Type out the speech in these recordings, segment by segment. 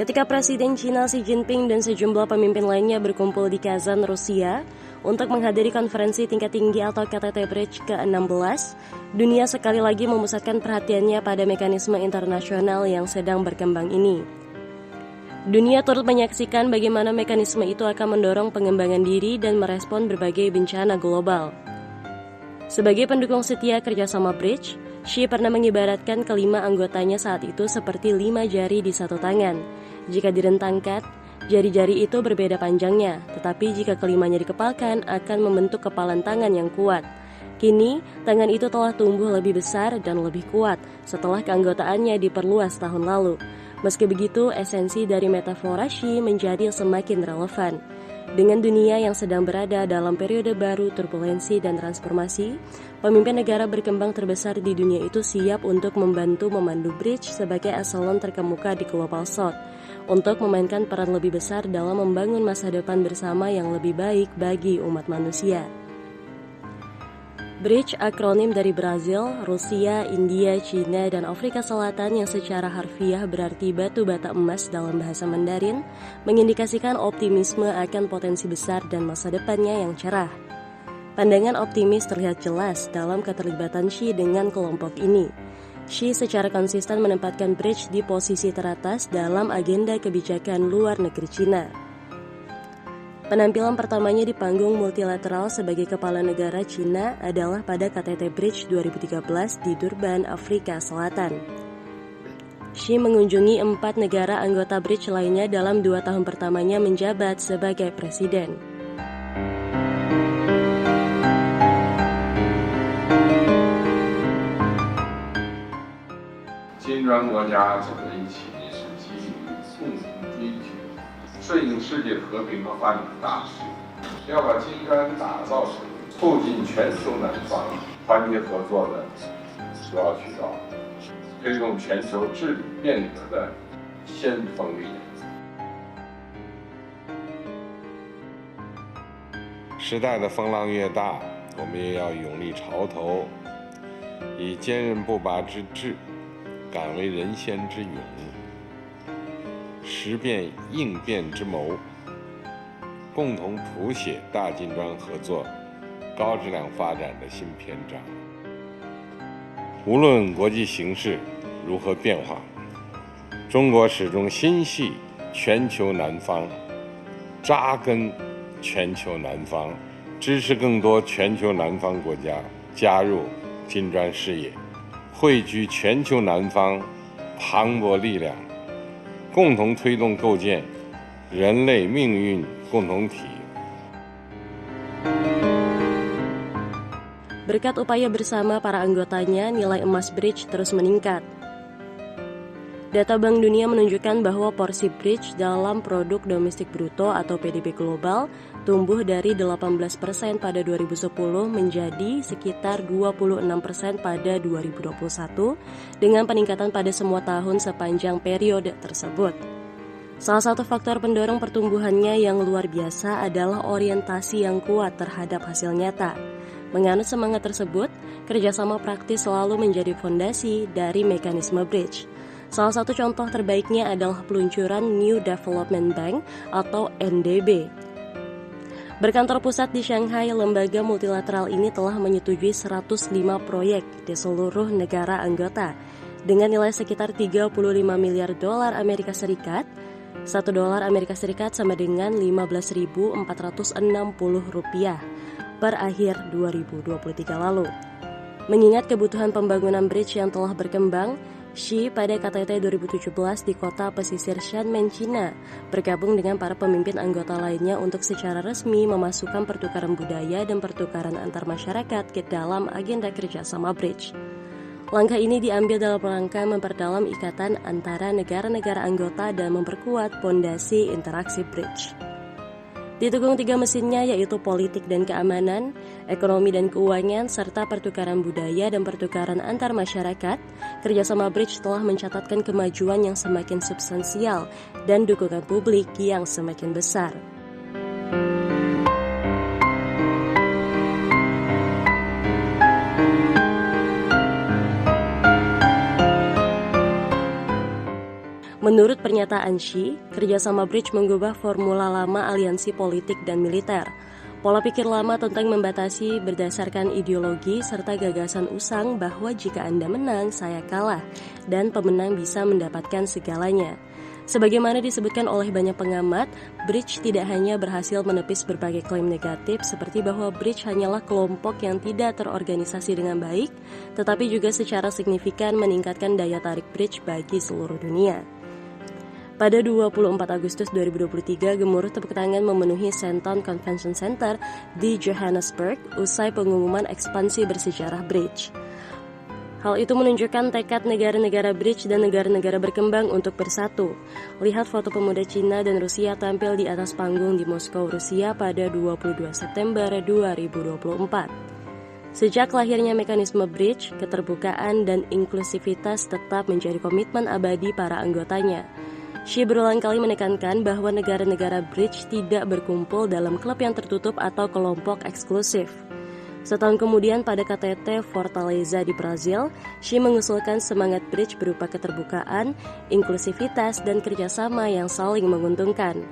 ketika Presiden China Xi Jinping dan sejumlah pemimpin lainnya berkumpul di Kazan, Rusia untuk menghadiri konferensi tingkat tinggi atau KTT Bridge ke-16, dunia sekali lagi memusatkan perhatiannya pada mekanisme internasional yang sedang berkembang ini. Dunia turut menyaksikan bagaimana mekanisme itu akan mendorong pengembangan diri dan merespon berbagai bencana global. Sebagai pendukung setia kerjasama Bridge, Xi pernah mengibaratkan kelima anggotanya saat itu seperti 5 jari di satu tangan. Jika direntangkan, jari-jari itu berbeda panjangnya, tetapi jika kelimanya dikepalkan akan membentuk kepalan tangan yang kuat. Kini, tangan itu telah tumbuh lebih besar dan lebih kuat setelah keanggotaannya diperluas tahun lalu. Meski begitu, esensi dari metafora Xi menjadi semakin relevan. Dengan dunia yang sedang berada dalam periode baru turbulensi dan transformasi, pemimpin negara berkembang terbesar di dunia itu siap untuk membantu memandu Bridge sebagai eselon terkemuka di Global South untuk memainkan peran lebih besar dalam membangun masa depan bersama yang lebih baik bagi umat manusia. Bridge akronim dari Brazil, Rusia, India, China, dan Afrika Selatan yang secara harfiah berarti batu bata emas dalam bahasa Mandarin, mengindikasikan optimisme akan potensi besar dan masa depannya yang cerah. Pandangan optimis terlihat jelas dalam keterlibatan Xi dengan kelompok ini. Xi secara konsisten menempatkan Bridge di posisi teratas dalam agenda kebijakan luar negeri China. Penampilan pertamanya di panggung multilateral sebagai kepala negara China adalah pada KTT Bridge 2013 di Durban, Afrika Selatan. Xi mengunjungi 4 negara anggota Bridge lainnya dalam 2 tahun pertamanya menjabat sebagai presiden.时代的风浪越大，我们也要勇立潮头，以坚韧不拔之志，敢为人先之勇，识变应变之谋，共同谱写大金砖合作高质量发展的新篇章。无论国际形势如何变化，中国始终心系全球南方，扎根全球南方，支持更多全球南方国家加入金砖事业，汇聚全球南方磅礴力量，共同推动构建人类命运共同体。 Berkat upaya bersama para anggotanya, nilai emas Bridge terus meningkat. Data Bank Dunia menunjukkan bahwa porsi Bridge dalam produk domestik bruto atau PDB global tumbuh dari 18% pada 2010 menjadi sekitar 26% pada 2021 dengan peningkatan pada semua tahun sepanjang periode tersebut. Salah satu faktor pendorong pertumbuhannya yang luar biasa adalah orientasi yang kuat terhadap hasil nyata. Menganut semangat tersebut, kerjasama praktis selalu menjadi fondasi dari mekanisme Bridge. Salah satu contoh terbaiknya adalah peluncuran New Development Bank atau NDB. Berkantor pusat di Shanghai, lembaga multilateral ini telah menyetujui 105 proyek di seluruh negara anggota dengan nilai sekitar 35 miliar dolar Amerika Serikat. 1 dolar Amerika Serikat sama dengan 15.460 rupiah per akhir 2023 lalu. Mengingat kebutuhan pembangunan bridge yang telah berkembang, Xi pada KTT 2017 di kota pesisir Xiamen, China, bergabung dengan para pemimpin anggota lainnya untuk secara resmi memasukkan pertukaran budaya dan pertukaran antar masyarakat ke dalam agenda kerjasama Bridge. Langkah ini diambil dalam rangka memperdalam ikatan antara negara-negara anggota dan memperkuat fondasi interaksi Bridge. Didukung 3 mesinnya yaitu politik dan keamanan, ekonomi dan keuangan, serta pertukaran budaya dan pertukaran antar masyarakat, kerjasama Bridge telah mencatatkan kemajuan yang semakin substansial dan dukungan publik yang semakin besar. Menurut pernyataan Xi, kerjasama bridge mengubah formula lama aliansi politik dan militer. Pola pikir lama tentang membatasi berdasarkan ideologi serta gagasan usang bahwa jika Anda menang, saya kalah, dan pemenang bisa mendapatkan segalanya. Sebagaimana disebutkan oleh banyak pengamat, bridge tidak hanya berhasil menepis berbagai klaim negatif seperti bahwa bridge hanyalah kelompok yang tidak terorganisasi dengan baik, tetapi juga secara signifikan meningkatkan daya tarik bridge bagi seluruh dunia. Pada 24 Agustus 2023, gemuruh tepuk tangan memenuhi Sandton Convention Center di Johannesburg usai pengumuman ekspansi bersejarah bridge. Hal itu menunjukkan tekad negara-negara bridge dan negara-negara berkembang untuk bersatu. Lihat foto pemuda Cina dan Rusia tampil di atas panggung di Moskow, Rusia pada 22 September 2024. Sejak lahirnya mekanisme bridge, keterbukaan dan inklusivitas tetap menjadi komitmen abadi para anggotanya. Xi berulang kali menekankan bahwa negara-negara bridge tidak berkumpul dalam klub yang tertutup atau kelompok eksklusif. Setahun kemudian pada KTT Fortaleza di Brazil, Xi mengusulkan semangat bridge berupa keterbukaan, inklusivitas, dan kerjasama yang saling menguntungkan.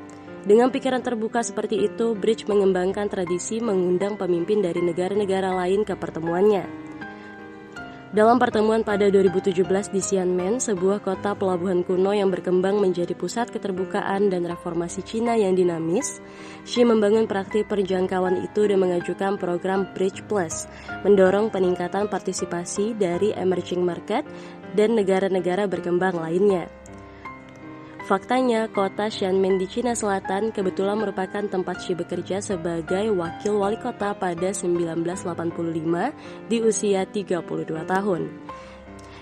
Dengan pikiran terbuka seperti itu, bridge mengembangkan tradisi mengundang pemimpin dari negara-negara lain ke pertemuannya. Dalam pertemuan pada 2017 di Xiamen, sebuah kota pelabuhan kuno yang berkembang menjadi pusat keterbukaan dan reformasi Cina yang dinamis, Xi membangun praktik perjangkauan itu dan mengajukan program Bridge Plus, mendorong peningkatan partisipasi dari emerging market dan negara-negara berkembang lainnya. Faktanya, kota Xiamen di Cina Selatan kebetulan merupakan tempat Xi bekerja sebagai wakil wali kota pada 1985 di usia 32 tahun.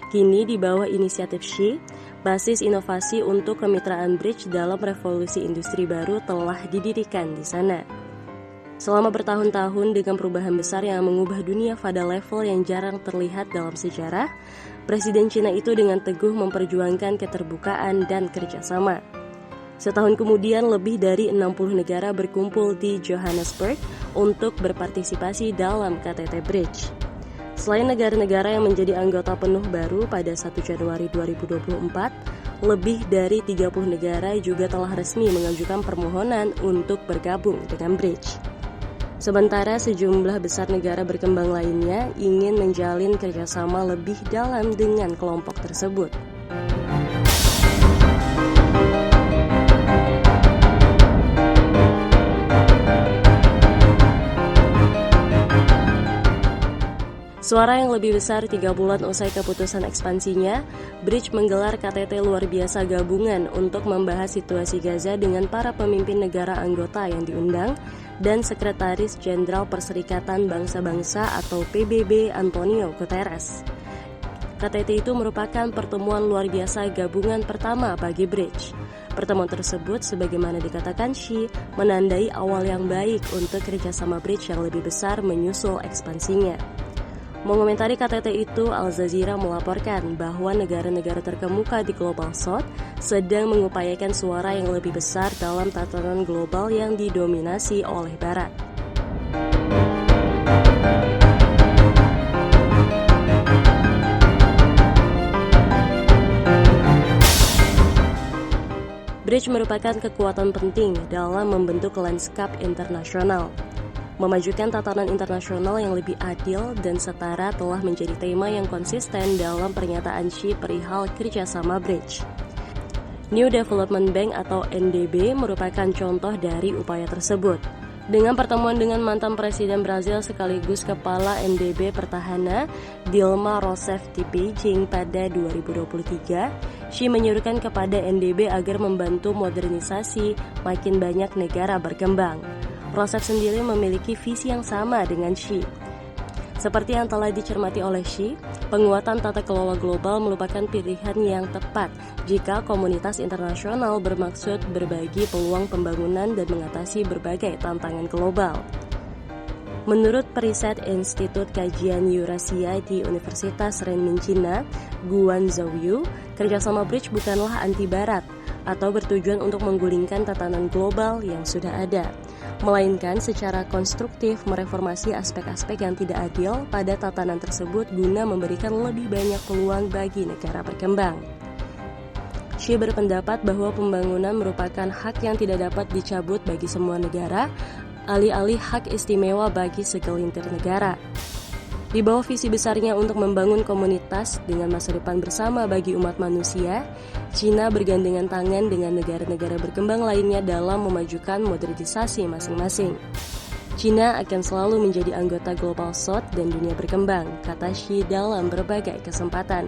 Kini di bawah inisiatif Xi, basis inovasi untuk kemitraan bridge dalam revolusi industri baru telah didirikan di sana. Selama bertahun-tahun dengan perubahan besar yang mengubah dunia pada level yang jarang terlihat dalam sejarah, Presiden Cina itu dengan teguh memperjuangkan keterbukaan dan kerjasama. Setahun kemudian, lebih dari 60 negara berkumpul di Johannesburg untuk berpartisipasi dalam KTT Bridge. Selain negara-negara yang menjadi anggota penuh baru pada 1 Januari 2024, lebih dari 30 negara juga telah resmi mengajukan permohonan untuk bergabung dengan Bridge. Sementara sejumlah besar negara berkembang lainnya ingin menjalin kerjasama lebih dalam dengan kelompok tersebut. Suara yang lebih besar 3 bulan usai keputusan ekspansinya, Bridge menggelar KTT luar biasa gabungan untuk membahas situasi Gaza dengan para pemimpin negara anggota yang diundang dan Sekretaris Jenderal Perserikatan Bangsa-Bangsa atau PBB Antonio Guterres. KTT itu merupakan pertemuan luar biasa gabungan pertama bagi Bridge. Pertemuan tersebut, sebagaimana dikatakan Xi, menandai awal yang baik untuk kerjasama Bridge yang lebih besar menyusul ekspansinya. Mengomentari KTT itu, Al Jazeera melaporkan bahwa negara-negara terkemuka di Global South sedang mengupayakan suara yang lebih besar dalam tatanan global yang didominasi oleh Barat. Bridge merupakan kekuatan penting dalam membentuk lanskap internasional. Memajukan tatanan internasional yang lebih adil dan setara telah menjadi tema yang konsisten dalam pernyataan Xi perihal kerjasama Bridge. New Development Bank atau NDB merupakan contoh dari upaya tersebut. Dengan pertemuan dengan mantan Presiden Brazil sekaligus Kepala NDB Pertahanan Dilma Rousseff di Beijing pada 2023, Xi menyuruhkan kepada NDB agar membantu modernisasi makin banyak negara berkembang. Rousseff sendiri memiliki visi yang sama dengan Xi. Seperti yang telah dicermati oleh Xi, penguatan tata kelola global merupakan pilihan yang tepat jika komunitas internasional bermaksud berbagi peluang pembangunan dan mengatasi berbagai tantangan global. Menurut periset Institut Kajian Eurasia di Universitas Renmin Cina, Guan Zhouyu, kerjasama Bridge bukanlah anti-Barat atau bertujuan untuk menggulingkan tatanan global yang sudah ada, melainkan secara konstruktif mereformasi aspek-aspek yang tidak adil pada tatanan tersebut guna memberikan lebih banyak peluang bagi negara berkembang. Xi berpendapat bahwa pembangunan merupakan hak yang tidak dapat dicabut bagi semua negara, alih-alih hak istimewa bagi segelintir negara. Di bawah visi besarnya untuk membangun komunitas dengan masa depan bersama bagi umat manusia, Cina bergandengan tangan dengan negara-negara berkembang lainnya dalam memajukan modernisasi masing-masing. Cina akan selalu menjadi anggota Global South dan dunia berkembang, kata Xi dalam berbagai kesempatan.